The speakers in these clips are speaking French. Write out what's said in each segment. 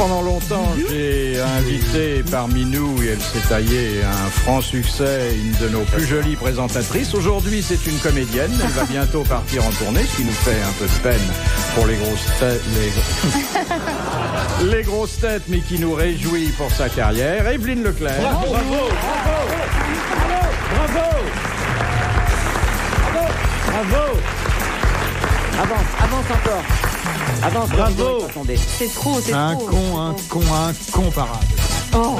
Pendant longtemps, j'ai invité parmi nous, et elle s'est taillée un franc succès, une de nos plus jolies présentatrices. Aujourd'hui, c'est une comédienne. Elle va bientôt partir en tournée, ce qui nous fait un peu de peine pour les grosses têtes, les grosses têtes, mais qui nous réjouit pour sa carrière. Evelyne Leclerc. Bravo, bravo, bravo, bravo, bravo. Avance encore. Avance, bravo. C'est trop, c'est Un trop. con comparable. Oh,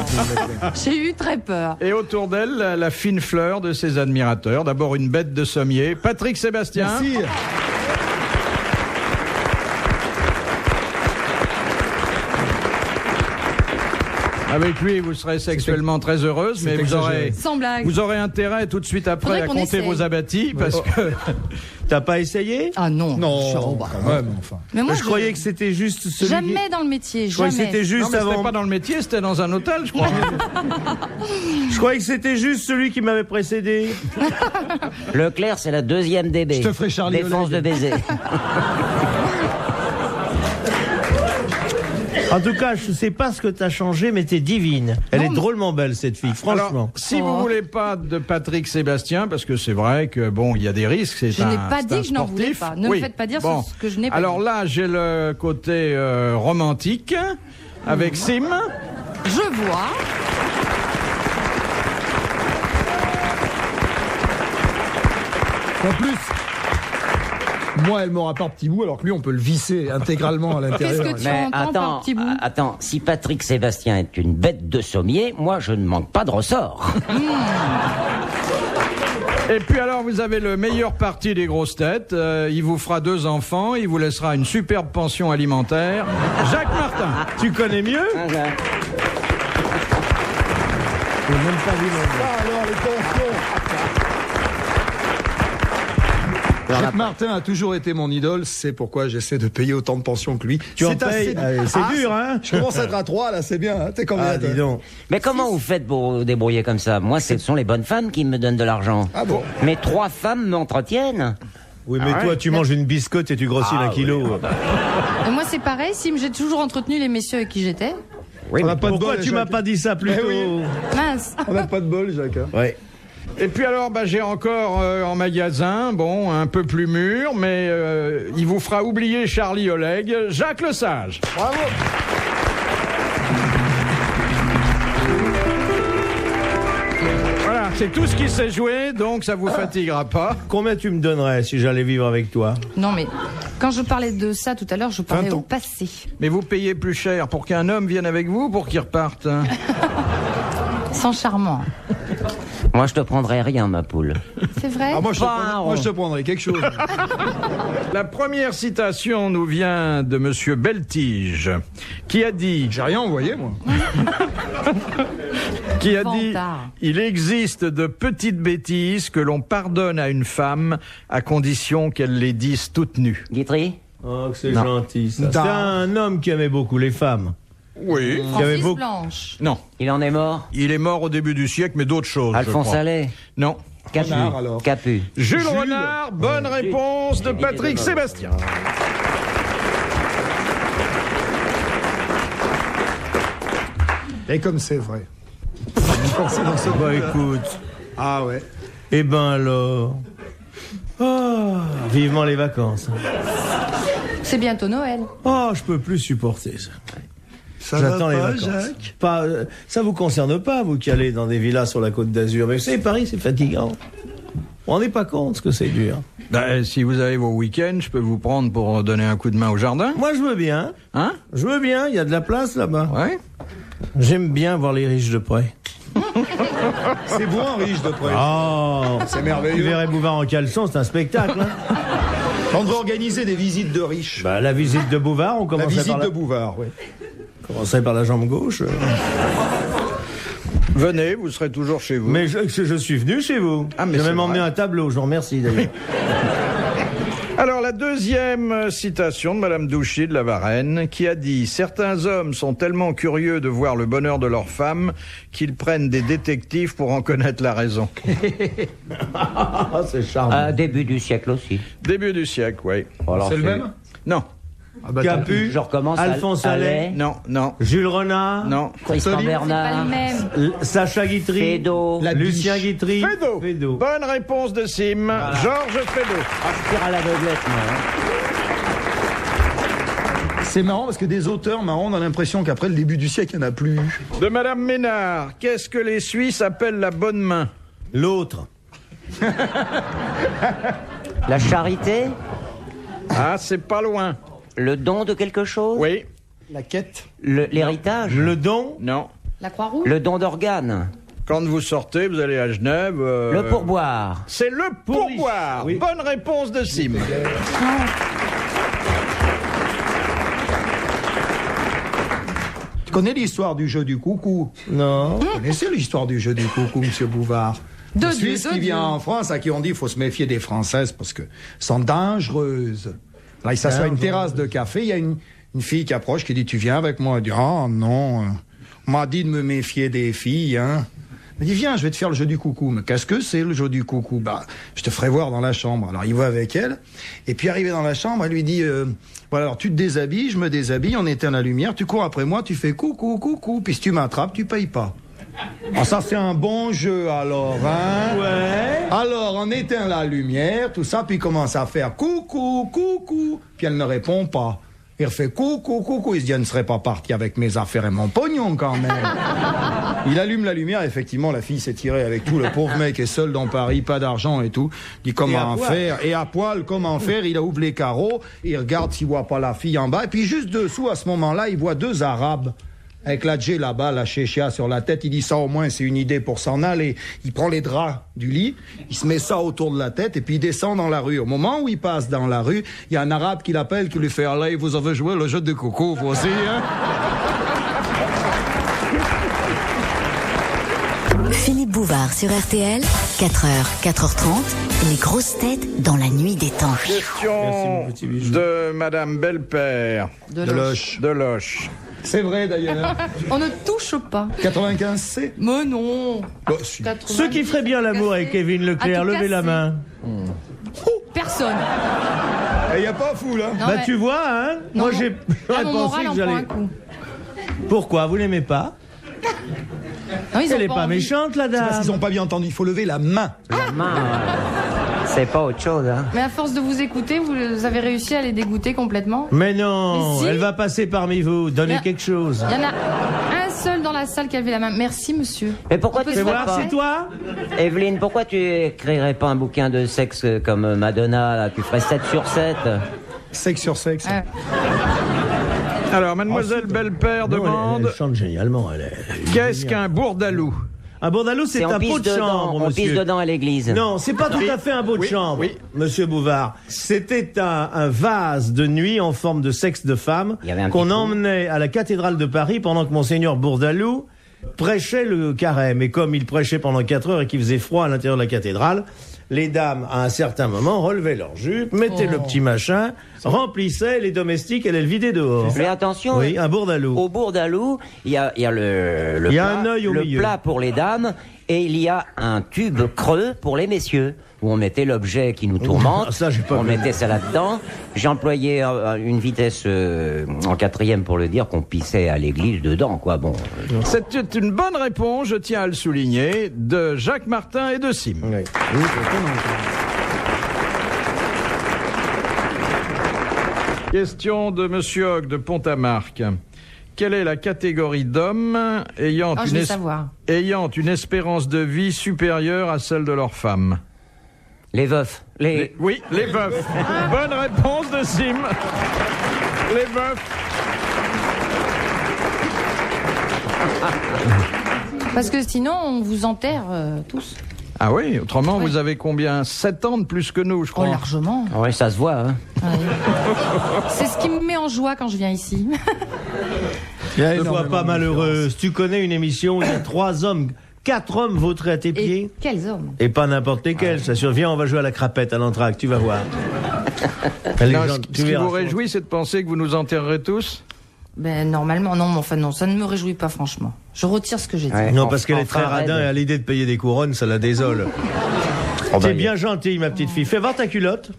j'ai eu très peur. Et autour d'elle, la fine fleur de ses admirateurs. D'abord une bête de sommier, Patrick Sébastien. Merci. Avec lui, vous serez sexuellement très heureuse, mais Sans blague. vous aurez intérêt tout de suite après Faudrait à qu'on compter essaye. vos abattis, parce que... T'as pas essayé? Ah non. Non, bah. quand même, enfin. Mais moi, Je croyais que c'était juste celui jamais dans le métier, Je croyais que jamais. c'était Non, juste mais c'était avant. pas dans le métier, c'était dans un hôtel, je crois. Je croyais que c'était juste celui qui m'avait précédé. Leclerc, c'est la deuxième DB. Je te ferai Charlie Défense Oleg. de baiser. En tout cas, je sais pas ce que t'as changé, mais t'es divine. Elle est drôlement belle, cette fille, franchement. Alors, si vous voulez pas de Patrick Sébastien, parce que c'est vrai que, bon, il y a des risques, c'est Je un n'ai pas c'est dit un que je n'en voulais sportif. pas. Ne Oui. me faites pas dire Bon. ce que je n'ai pas Alors dit. là, j'ai le côté romantique, avec Sim. Je vois. En plus, moi, elle m'aura par petit bout, alors que lui, on peut le visser intégralement à l'intérieur. Qu'est-ce que tu Mais entends par petit bout? attends, si Patrick Sébastien est une bête de sommier, moi je ne manque pas de ressort. Et puis alors, vous avez le meilleur parti des grosses têtes. Il vous fera 2 enfants, il vous laissera une superbe pension alimentaire. Jacques Martin. Tu connais mieux? Alors, les pensions. Jacques Martin a toujours été mon idole, c'est pourquoi j'essaie de payer autant de pensions que lui. Tu en C'est assez- payes? C'est dur, hein? Je commence à être à 3, là, c'est bien. Hein. T'es combien Ah, dis donc. Mais comment vous faites pour vous débrouiller comme ça? Moi, ce sont les bonnes femmes qui me donnent de l'argent. Ah bon? Mais 3 femmes m'entretiennent. Oui, mais toi, tu manges une biscotte et tu grossis d'1 kilo. Et moi, c'est pareil. Sim, j'ai toujours entretenu les messieurs avec qui j'étais. Oui, On n'a pas de Pourquoi bol, tu m'as Jacques. pas dit ça plus Eh tôt? oui. Mince. On n'a pas de bol, Jacques. Hein. Ouais. Et puis alors, j'ai encore en magasin, bon, un peu plus mûr, mais il vous fera oublier Charlie Oleg, Jacques Lesage. Bravo. Voilà, c'est tout ce qui s'est joué, donc ça vous fatiguera pas. Combien tu me donnerais si j'allais vivre avec toi? Non, mais quand je parlais de ça tout à l'heure, je parlais 20 ans. au passé. Mais vous payez plus cher pour qu'un homme vienne avec vous ou pour qu'il reparte, hein? Sans charmant. moi je te prendrai rien, ma poule. C'est vrai? Ah, moi, je te prendrais quelque chose. La première citation nous vient de Monsieur Beltige, qui a dit... J'ai rien envoyé, moi. Qui a dit Vantard. « Il existe de petites bêtises que l'on pardonne à une femme à condition qu'elle les dise toutes nues. Guitry? Oh, que c'est Non. gentil, ça. Non. C'était un homme qui aimait beaucoup les femmes. » Oui. Qui avait Francis beaucoup... Blanche. Non. Il en est mort? Il est mort au début du siècle, mais d'autres choses, je Alphonse crois. Allais? Non. Capu? Renard, alors. Capu. Jules Renard, bonne réponse de Patrick Sébastien. Et comme c'est vrai. C'est dans ce... Bah écoute, Ah ouais. eh ben alors... Oh, vivement les vacances. C'est bientôt Noël. Oh, je peux plus supporter ça. Ça J'attends va les pas, vacances. Jacques? Pas, ça vous concerne pas, vous qui allez dans des villas sur la Côte d'Azur. Mais vous savez, Paris, c'est fatigant. On n'est pas compte que c'est dur. Si vous avez vos week-ends, je peux vous prendre pour donner un coup de main au jardin. Moi, je veux bien. Hein? Je veux bien, il y a de la place là-bas. Ouais. J'aime bien voir les riches de près. C'est bon, riche de près. Oh, C'est tu merveilleux. verrais Bouvard en caleçon, c'est un spectacle. Hein. On devrait organiser des visites de riches. Bah, la visite de Bouvard, on La commençait visite par de Bouvard, oui. commençait par la jambe gauche. Venez, vous serez toujours chez vous. Mais je suis venu chez vous. Ah, mais j'ai c'est même emmené vrai. un tableau, je vous remercie d'ailleurs. Alors, la deuxième citation de Madame Douchy de la Varenne, qui a dit « Certains hommes sont tellement curieux de voir le bonheur de leur femme qu'ils prennent des détectives pour en connaître la raison. Ah, c'est charmant. Début du siècle aussi. » Début du siècle, oui. Alors, C'est le même? Non. Ah bah, tant pis. Capu, Je recommence. Alphonse Allais, Non, non, Jules Renard, non. Tristan Contoli. Pas Bernard. le même. Sacha Guitry, Fédo. La Lucien biche. Guitry, Fédo. Bonne réponse de Sim. Georges Fédo. Ah, je tire à l'aveuglette, moi. C'est marrant parce que des auteurs marrants, on a l'impression qu'après le début du siècle, il n'y en a plus. De Madame Ménard. Qu'est-ce que les Suisses appellent la bonne main? l'autre. La charité. Ah, c'est pas loin. Le don de quelque chose. Oui, La quête. L'héritage. Le don, non. La Croix-Rouge. Le don d'organes. Quand vous sortez, vous allez à Genève. Le pourboire. C'est le pourboire. Oui. Bonne réponse de Sim. Tu connais l'histoire du jeu du coucou? non. Vous connaissez l'histoire du jeu du coucou, monsieur Bouvard? De Une Dieu, Suisse de qui vient Dieu. en France, à qui on dit qu'il faut se méfier des Françaises parce que sont dangereuses. Là, il s'assoit à une terrasse de café, il y a une fille qui approche, qui dit « Tu viens avec moi ?» Elle dit « Ah non, on m'a dit de me méfier des filles, hein. » Elle dit « Viens, je vais te faire le jeu du coucou. » Mais qu'est-ce que c'est le jeu du coucou? Bah, je te ferai voir dans la chambre. Alors, il va avec elle. Et puis, arrivé dans la chambre, elle lui dit voilà, alors tu te déshabilles, je me déshabille, on éteint la lumière, tu cours après moi, tu fais coucou, coucou. Puis si tu m'attrapes, tu payes pas. Ah, ça, c'est un bon jeu, alors, hein? Ouais. Alors, on éteint la lumière, tout ça, puis il commence à faire coucou, coucou. Puis elle ne répond pas. Il refait coucou, coucou. Il se dit, elle ne serait pas partie avec mes affaires et mon pognon, quand même. Il allume la lumière, effectivement, la fille s'est tirée avec tout. Le pauvre mec est seul dans Paris, pas d'argent et tout. Il dit comment faire. Et à poil, comment faire. Il ouvre les carreaux, il regarde s'il voit pas la fille en bas. Et puis juste dessous, à ce moment-là, il voit deux Arabes. Avec la djé là-bas, la chéchia sur la tête, il dit ça au moins c'est une idée pour s'en aller. Il prend les draps du lit, il se met ça autour de la tête et puis il descend dans la rue. Au moment où il passe dans la rue, il y a un arabe qui l'appelle, qui lui fait « Allez, vous avez joué le jeu de coco, vous aussi, hein ?» Philippe Bouvard sur RTL, 4h, 4h30, les grosses têtes dans la nuit des temps. Question Merci, mon petit bijou. de Madame Belpère De De Loche. Loche. de Loche. C'est vrai d'ailleurs. On ne touche pas. 95C. Mais non. Bah, si. 80. Ceux qui feraient bien l'amour avec Kevin Leclerc, À tout levez la casser. main. Personne. Il n'y a pas fou là. Non, Bah mais- tu vois, hein. Non, Moi non. j'aurais Là, mon pensé moral que en prend j'allais. un coup. Pourquoi vous l'aimez pas? Non, ils ont Elle est pas envie. méchante la C'est parce dame. qu'ils n'ont pas bien entendu. Il faut lever la main. La main, c'est pas autre chose, hein. Mais à force de vous écouter, vous avez réussi à les dégoûter complètement. Mais non, Mais si. elle va passer parmi vous. Donnez Mais- quelque chose. Il y en a un seul dans la salle qui a levé la main. Merci, monsieur. Mais pourquoi On peut tu se fais Fais voir, pas c'est toi? Evelyne, pourquoi tu écrirais pas un bouquin de sexe comme Madonna, là? Tu ferais 7 sur 7. Sexe sur sexe. Ah. Alors, Mademoiselle Belpère Non, demande elle chante génialement. qu'est-ce qu'un bourdalou? Un bourdalou, c'est on un pot pisse de dedans, chambre, on pisse monsieur. dedans à l'église. Non, c'est pas tout à fait un pot de chambre, monsieur Bouvard. C'était un vase de nuit en forme de sexe de femme Il y avait un qu'on petit trou. emmenait à la cathédrale de Paris pendant que monseigneur Bourdalou prêchait le carême. Et comme il prêchait pendant 4 heures et qu'il faisait froid à l'intérieur de la cathédrale, les dames, à un certain moment, relevaient leur jupe, mettaient le petit machin, remplissaient, les domestiques allaient le vider dehors. Mais attention, Oui, un bourdalou. au bourdalou, il y a le Il y a plat, un œil au le milieu. plat pour les dames et il y a un tube creux pour les messieurs où on mettait l'objet qui nous tourmente. ça, j'ai pas on vu. mettait ça là-dedans. J'ai employé une vitesse en 4e pour le dire qu'on pissait à l'église dedans, quoi. Bon. C'est une bonne réponse, je tiens à le souligner, de Jacques Martin et de Sim. Oui. Question de Monsieur Hogg de Pont-à-Marc. Quelle est la catégorie d'hommes ayant, Ah, je vais savoir. ayant une espérance de vie supérieure à celle de leur femme? Les veufs. Oui, les veufs. Bonne réponse de Sim. Les veufs. Parce que sinon, on vous enterre tous. Ah oui, autrement, Ouais. vous avez combien? 7 ans de plus que nous, je Oh, crois. largement. Ah ouais, ça se voit, hein. C'est ce qui me met en joie quand je viens ici. Ne énormément sois pas de malheureuse. Tu connais une émission où il y a 3 hommes, 4 hommes vautrés à tes pieds? Et quels hommes. Et pas n'importe lesquels, ça survient, on va jouer à la crapette, à l'entracte, tu vas voir. Les Non, gens- ce tu qui verras. vous réjouit, c'est de penser que vous nous enterrerez tous? Ben, normalement, non, mais enfin, non, ça ne me réjouit pas, franchement. Je retire ce que j'ai dit. Ouais. Non, parce qu'elle est Enfin, très radin raide. et à l'idée de payer des couronnes, ça la désole. T'es bien gentille, ma petite fille. Fais voir ta culotte.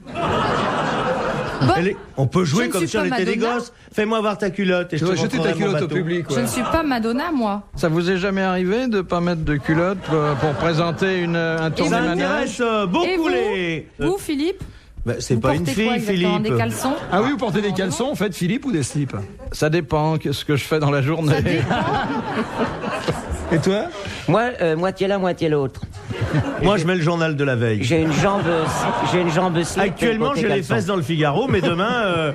On peut jouer Je ne comme suis si on pas était des Madonna. gosses. Fais-moi voir ta culotte et je Tu te dois jeter ta montrerai mon culotte au bateau. public. Je ne suis pas Madonna, moi. Ça vous est jamais arrivé de pas mettre de culotte pour présenter un Ça tournée manège? intéresse Et beaucoup vous, les... vous, Philippe, Bah, c'est vous pas une portez quoi fille, exactement, Philippe. des caleçons? Ah oui, vous portez des caleçons, en fait, Philippe, ou des slips? Ça dépend ce que je fais dans la journée. Ça dépend. Et toi? Moi, moitié l'un, moitié l'autre. Moi, je mets le journal de la veille. J'ai une jambe slip. Actuellement, côté j'ai les caleçon. fesses dans le Figaro, mais demain,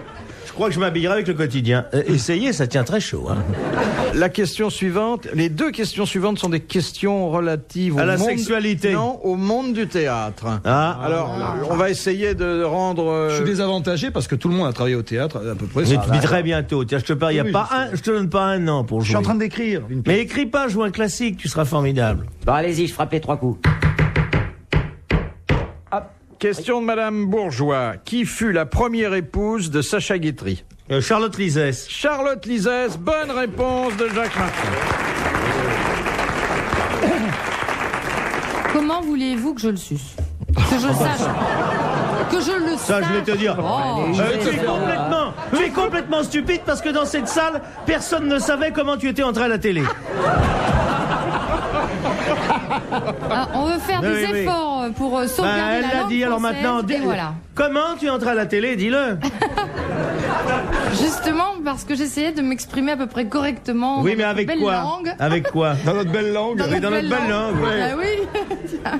je crois que je m'habillerai avec le quotidien. Essayez, ça tient très chaud. Hein. La question suivante, les deux questions suivantes sont des questions relatives À au la monde, sexualité. Non, au monde du théâtre. Ah. Alors, on va essayer de rendre. Je suis désavantagé parce que tout le monde a travaillé au théâtre, à peu près. Mais tu vis très bientôt. Tiens, je te parie, Oui, je te donne pas un an pour Je suis jouer. en train d'écrire. Mais écris pas, joue un classique, tu seras formidable. Bon, allez-y, je frappe les 3 coups. Question de Madame Bourgeois. Qui fut la première épouse de Sacha Guitry? Charlotte Lisès. Charlotte Lisès. Bonne réponse de Jacques Martin. Comment voulez-vous que je le suce? Que je le sache? Que je le Ça, sache? je vais te dire. Oh. Tu es complètement stupide parce que dans cette salle, personne ne savait comment tu étais entré à la télé. Ah, on veut faire Oui, des oui. efforts pour sauvegarder Elle la l'a langue dit, alors française, maintenant, et voilà. Comment tu es entré à la télé, dis-le. Justement, parce que j'essayais de m'exprimer à peu près correctement. Oui, dans mais notre avec belle quoi langue. Avec quoi Dans notre belle langue. Oui, dans notre belle langue, oui. Ah oui.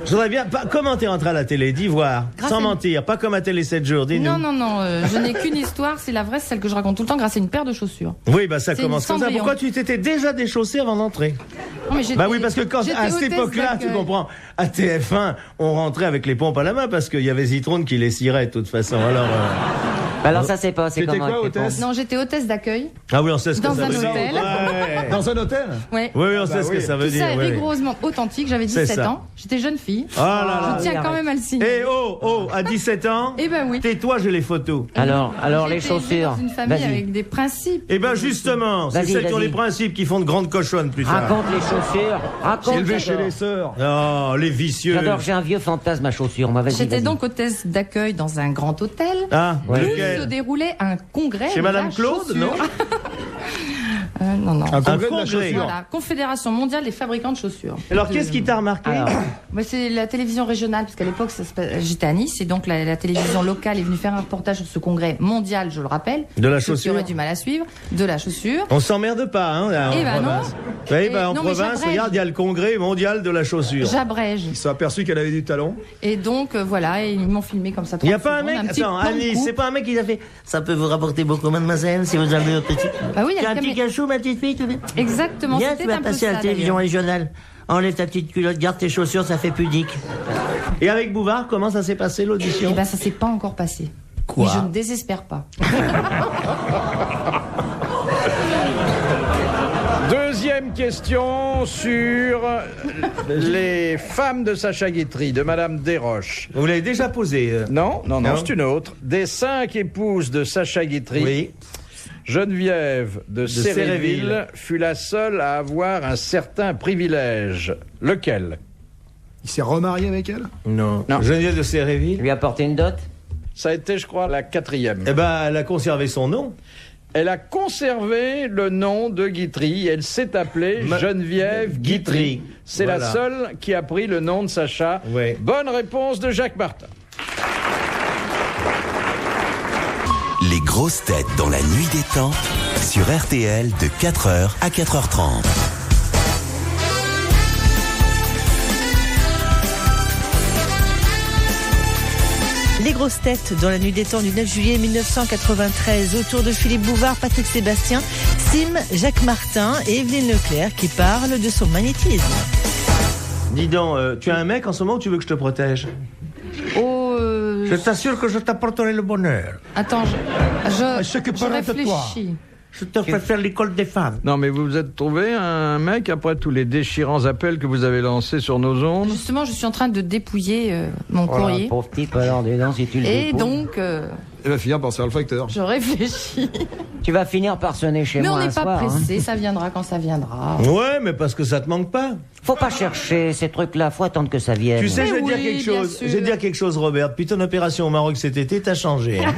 Je voudrais bien. Comment t'es entré à la télé? Dis voir. Grâce Sans à une- mentir. Pas comme à Télé 7 jours, dis-nous. Non, je n'ai qu'une histoire, c'est la vraie, c'est celle que je raconte tout le temps grâce à une paire de chaussures. Oui, bah ça C'est commence une comme ça. Cendrillon. Pourquoi tu t'étais déjà déchaussé avant d'entrer? Non, mais Bah oui, parce que quand j'étais à cette hôtesse époque-là, tu d'accueil. comprends, à TF1, on rentrait avec les pompes à la main parce qu'il y avait Zitrone qui les cirait de toute façon. Alors ça, c'est pas. C'est T'étais comment quoi, avec les hôtesse? pompes? Non, j'étais hôtesse d'accueil. Ah oui, on sait ce que Dans ça un veut dire. hôtel. Ouais. Dans un hôtel? Ouais. Oui, on sait ce que oui. ça veut Tout dire. ça est oui. rigoureusement authentique. J'avais C'est 17 ça. ans. J'étais jeune fille. Oh là là. Je tiens quand même à le signaler. Eh oh, à 17 ans. Eh ben oui. Tais-toi, j'ai les photos. Alors les J'étais élevée chaussures. dans une famille Vas-y. avec des principes. Eh ben justement, c'est Vas-y, celles qui ont vas-y. les principes qui font de grandes cochonnes plus tard. Raconte les chaussures. Raconte. Élevé chez j'adore. les sœurs. Oh, les vicieux. J'adore, j'ai un vieux fantasme à chaussures. Moi, vas-y. J'étais vas-y. donc hôtesse d'accueil dans un grand hôtel Ah, où lequel se déroulait un congrès. Chez de Madame la Claude, chaussure. non Non. Un congrès de la congrès. chaussure. Voilà, Confédération mondiale des fabricants de chaussures. Alors, qu'est-ce qui t'a remarqué Alors, Bah, c'est la télévision régionale, parce qu'à l'époque, j'étais à Nice, et donc la télévision locale est venue faire un reportage sur ce congrès mondial, je le rappelle. De la Ceux qui chaussure. auraient du mal à suivre, de la chaussure. On s'emmerde pas, hein, là, Eh en ben non. province. Oui, Et bah, en non, mais province, j'abrège. regarde, il y a le congrès mondial de la chaussure. J'abrège. Ils se sont aperçus qu'elle avait du talent. Et donc, voilà, et ils m'ont filmé comme ça. Il n'y a 30 pas un secondes, mec, petit attends, plan de Annie, coupe. c'est pas un mec qui a fait « Ça peut vous rapporter beaucoup, mademoiselle, si vous avez un petit... Bah oui, il y a un le petit camé- cachot, ma petite fille, tu veux... Exactement, Viens, c'était tu vas un peu passer à la ça, télévision d'ailleurs. régionale. Enlève ta petite culotte, garde tes chaussures, ça fait pudique. » Et avec Bouvard, comment ça s'est passé, l'audition? Eh ben, ça s'est pas encore passé. Quoi? Mais je ne désespère pas. Deuxième question sur les femmes de Sacha Guitry, de Madame Desroches. Vous l'avez déjà posé. Non, Non. c'est une autre. Des 5 épouses de Sacha Guitry, Oui. Geneviève de Séréville Séréville fut la seule à avoir un certain privilège. Lequel? Il s'est remarié avec elle? Non. Non. Geneviève de Séréville. lui apporter une dot. Ça a été, je crois, la 4e. Eh ben, elle a conservé son nom. Elle a conservé le nom de Guitry. Elle s'est appelée Geneviève Guitry. C'est Voilà. la seule qui a pris le nom de Sacha. Ouais. Bonne réponse de Jacques Martin. Les grosses têtes dans la nuit des temps sur RTL de 4h à 4h30. Les grosses têtes dans la nuit des temps du 9 juillet 1993 autour de Philippe Bouvard, Patrick Sébastien, Sim, Jacques Martin et Evelyne Leclerc qui parlent de son magnétisme. Dis donc, tu as un mec en ce moment ou tu veux que je te protège? Oh, Je t'assure que je t'apporterai le bonheur. attends, je s'occuperait de toi. réfléchis. Je te ferai faire l'école des femmes. Non, mais vous vous êtes trouvé un mec après tous les déchirants appels que vous avez lancés sur nos ondes? Justement, je suis en train de dépouiller mon courrier. Pauvre type, alors, dis donc, si tu le Et dépouilles. donc, Elle va finir par se faire le facteur. je réfléchis. Tu vas finir par sonner chez Mais moi on un n'est pas soir, hein. pressé, ça viendra quand ça viendra. Ouais, mais parce que ça te manque pas. Faut pas chercher ces trucs-là, faut attendre que ça vienne. Tu sais, Mais je vais te dire oui, quelque bien chose. sûr. Je vais te dire quelque chose, Robert. Depuis ton opération au Maroc cet été, t'as changé. Hein.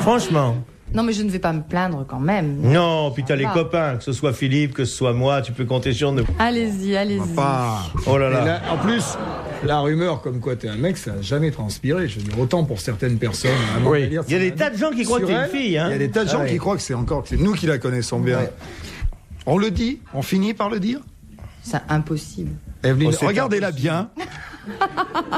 Franchement. Non, mais je ne vais pas me plaindre quand même. Non, puis t'as les va. copains, que ce soit Philippe, que ce soit moi, tu peux compter sur nous. Allez-y, allez-y. Oh là Et là. là, en plus, la rumeur comme quoi t'es un mec, ça n'a jamais transpiré. Je veux dire, autant pour certaines personnes. Vraiment, Oui. délire, Il y a c'est des un- tas de gens qui croient que Sur t'es une elle, fille, hein. Il y a des tas de gens Ah oui. qui croient que c'est nous qui la connaissons bien. Ouais. On le dit, on finit par le dire. C'est impossible. Evelyne, Oh, c'est regardez-la bien.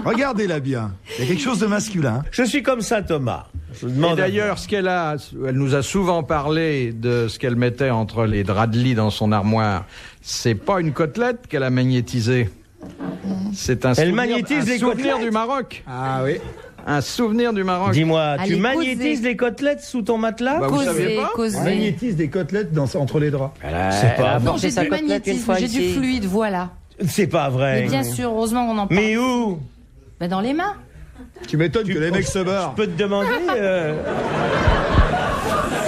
Regardez-la bien. Il y a quelque chose de masculin. Je suis comme ça, Thomas. Je Et demande. d'ailleurs, elle nous a souvent parlé de ce qu'elle mettait entre les draps de lit dans son armoire. C'est pas une côtelette qu'elle a magnétisée. C'est un Elle souvenir, magnétise un les souvenir côtelettes du Maroc. Ah oui. Un souvenir du Maroc. Dis-moi, tu Allez, magnétises causez. les côtelettes sous ton matelas? Bah, vous savez Causer, pas On causer. magnétise des côtelettes entre les draps. Elle a, C'est pas- elle a Non, apporté j'ai sa du côtelette une magnétisme, fois j'ai du ici. fluide, voilà. C'est pas vrai. Mais bien sûr, heureusement qu'on en parle. Mais où? Ben, dans les mains. Tu m'étonnes que les mecs se barrent. Je peux te demander.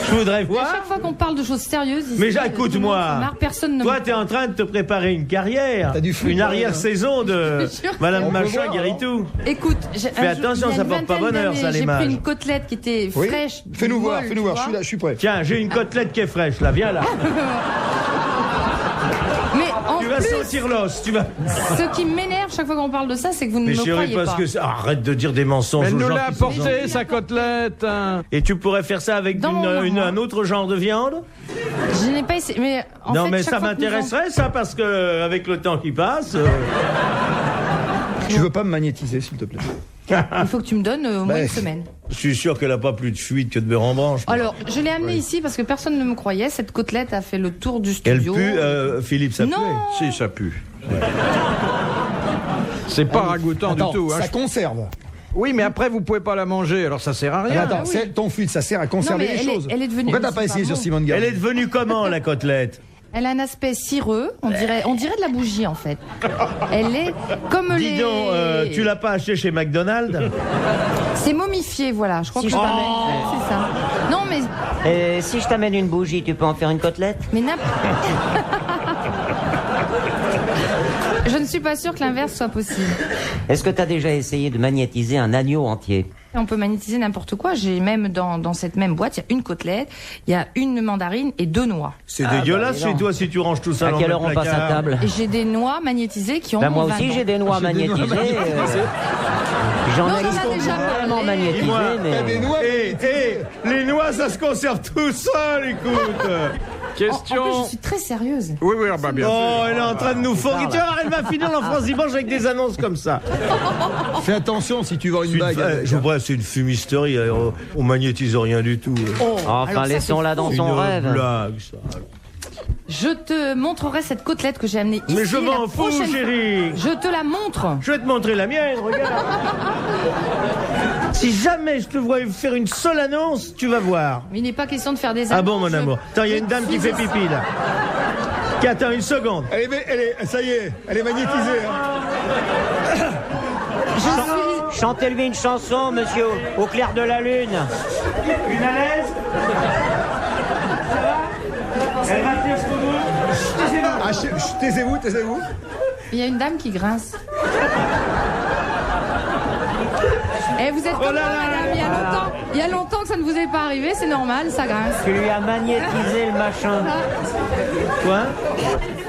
Je voudrais À voir. chaque fois qu'on parle de choses sérieuses, ici, Mais tout le monde écoute-moi. se marre, personne ne Toi, me- t'es en train de te préparer une carrière. T'as du fluide, Une ouais, arrière-saison de Je te jure. Madame On peut Machin voir, Guéritou. Écoute, Fais attention, ça porte pas bonheur, ça, J'ai l'image. pris une côtelette qui était Oui. fraîche. Fais-nous voir, molle, fais-nous tu voir. vois. Je suis là, je suis prêt. Tiens, j'ai une côtelette qui est fraîche, là. Viens là. Mais en Tu vas plus, sentir l'os. Tu vas. ce qui m'énerve chaque fois qu'on parle de ça, c'est que vous ne Mais me chérie, croyez parce pas. que arrête de dire des mensonges. Elle aux nous gens l'a qui sont apporté, sa côtelette. Hein. Et tu pourrais faire ça avec Dans mon armoire. un autre genre de viande? Je n'ai pas essayé. Mais en Non, fait, mais chaque ça fois que nous m'intéresserait, ça, parce que avec le temps qui passe. Tu veux pas me magnétiser, s'il te plaît? Il faut que tu me donnes au moins une semaine. Je suis sûr qu'elle a pas plus de fuite que de beurre en branche. Alors, je l'ai amenée ici parce que personne ne me croyait. Cette côtelette a fait le tour du Elle studio. pue, Philippe, ça Non. pue. Si, ça pue. C'est pas ragoûtant Attends, du tout. Hein. ça conserve. Oui, mais après, vous pouvez pas la manger, alors ça sert à rien. Attends, oui. c'est ton fluide, ça sert à conserver Non, mais les elle est- choses. elle est devenue- Pourquoi t'as mais pas c'est essayé pas sur bon. Simone Elle Garnier? est devenue comment, la côtelette? Elle a un aspect cireux. On dirait de la bougie en fait. Elle est comme Dis les. donc, tu l'as pas acheté chez McDonald's? C'est momifié, voilà. Je crois Si que je je t'amène- c'est ça. Non, mais Si je t'amène une bougie, tu peux en faire une côtelette? mais je ne suis pas sûre que l'inverse soit possible. Est-ce que tu as déjà essayé de magnétiser un agneau entier? On peut magnétiser n'importe quoi. J'ai même dans cette même boîte, il y a une côtelette, il y a une mandarine et 2 noix. C'est Ah, dégueulasse bah, dis donc. chez toi si tu ranges tout ça À dans quelle le heure on passe à placard. table? Et j'ai des noix magnétisées qui ont Bah, moi 20 aussi ans. j'ai des noix magnétisées. J'en Non, ai j'en ai déjà vraiment parlé. magnétisées, Dis-moi, mais... les noix, ça se conserve tout seul, écoute. En Question. plus, je suis très sérieuse. Oui, oui, ah bah, bien sûr. Oh, elle est en train de nous fourguer. Tu vois, elle va finir l'enfance dimanche avec des annonces comme ça. Fais attention si tu vois une C'est une- bague. avec, je hein. vois, c'est une fumisterie. On magnétise rien du tout. Enfin, Alors ça, laissons-la dans Une son rêve. blague, ça. Je te montrerai cette côtelette que j'ai amenée ici. Mais je la m'en fous, prochaine fois. chérie. Je te la montre. Je vais te montrer la mienne, regarde. Si jamais je te vois faire une seule annonce, tu vas voir. Mais il n'est pas question de faire des Ah bon, annonces, mon amour. Attends, il y a une dame qui fait pipi, là. Qui attends une seconde. Ça y est, elle est magnétisée. hein. Chantez-lui une chanson, monsieur, au clair de la lune. Une à l'aise. Elle va tenir ce bout. Ah, taisez-vous, taisez-vous. Il y a une dame qui grince. Et vous êtes comme Oh là moi, là madame. Il y a longtemps que ça ne vous est pas arrivé, c'est normal, ça grince. Tu lui as magnétisé le machin. Quoi?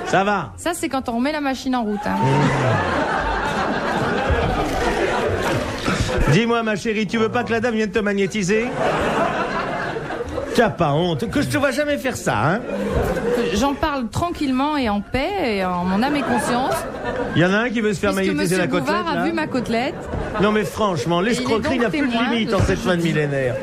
Ça va. Ça, c'est quand on remet la machine en route. hein. Dis-moi, ma chérie, tu veux pas que la dame vienne te magnétiser? T'as pas honte? Que je te vois jamais faire ça, hein? J'en parle tranquillement et en paix, et en mon âme et conscience. Il y en a un qui veut se faire Puisque magnétiser monsieur la côtelette, Bouvard a là. vu ma côtelette. Non mais franchement, l'escroquerie il est n'a donc plus de témoin limite de en ce cette que je fin de dis. millénaire.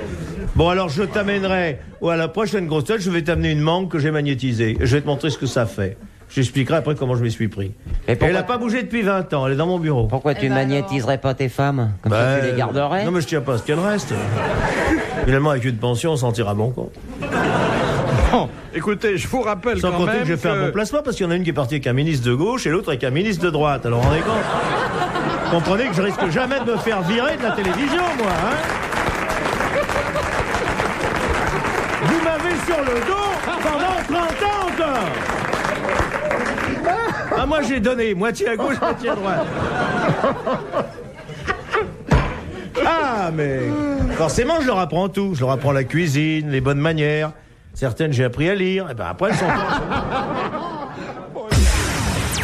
Bon alors je t'amènerai à la prochaine grosse tête, je vais t'amener une mangue que j'ai magnétisée. Je vais te montrer ce que ça fait. Je t'expliquerai après comment je m'y suis pris. Et Et pourquoi, elle n'a pas bougé depuis 20 ans, elle est dans mon bureau. pourquoi tu Eh ben magnétiserais pas tes femmes? Comme ça tu les garderais? Non mais je tiens pas à ce qu'elle reste. Finalement avec une pension on s'en tire à bon compte. Bon, écoutez, je vous rappelle Sans quand compter même que j'ai fait un bon placement parce qu'il y en a une qui est partie avec un ministre de gauche et l'autre avec un ministre de droite. Alors rendez compte. Comprenez que je risque jamais de me faire virer de la télévision, moi, hein. Vous m'avez sur le dos pendant 30 ans encore. Ah, moi j'ai donné moitié à gauche, moitié à droite. Ah, mais forcément, je leur apprends tout. Je leur apprends la cuisine, les bonnes manières. Certaines, j'ai appris à lire. Et ben après, elles sont...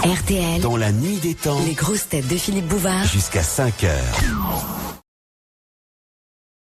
RTL, Dans la nuit des temps, les grosses têtes de Philippe Bouvard. jusqu'à 5 heures.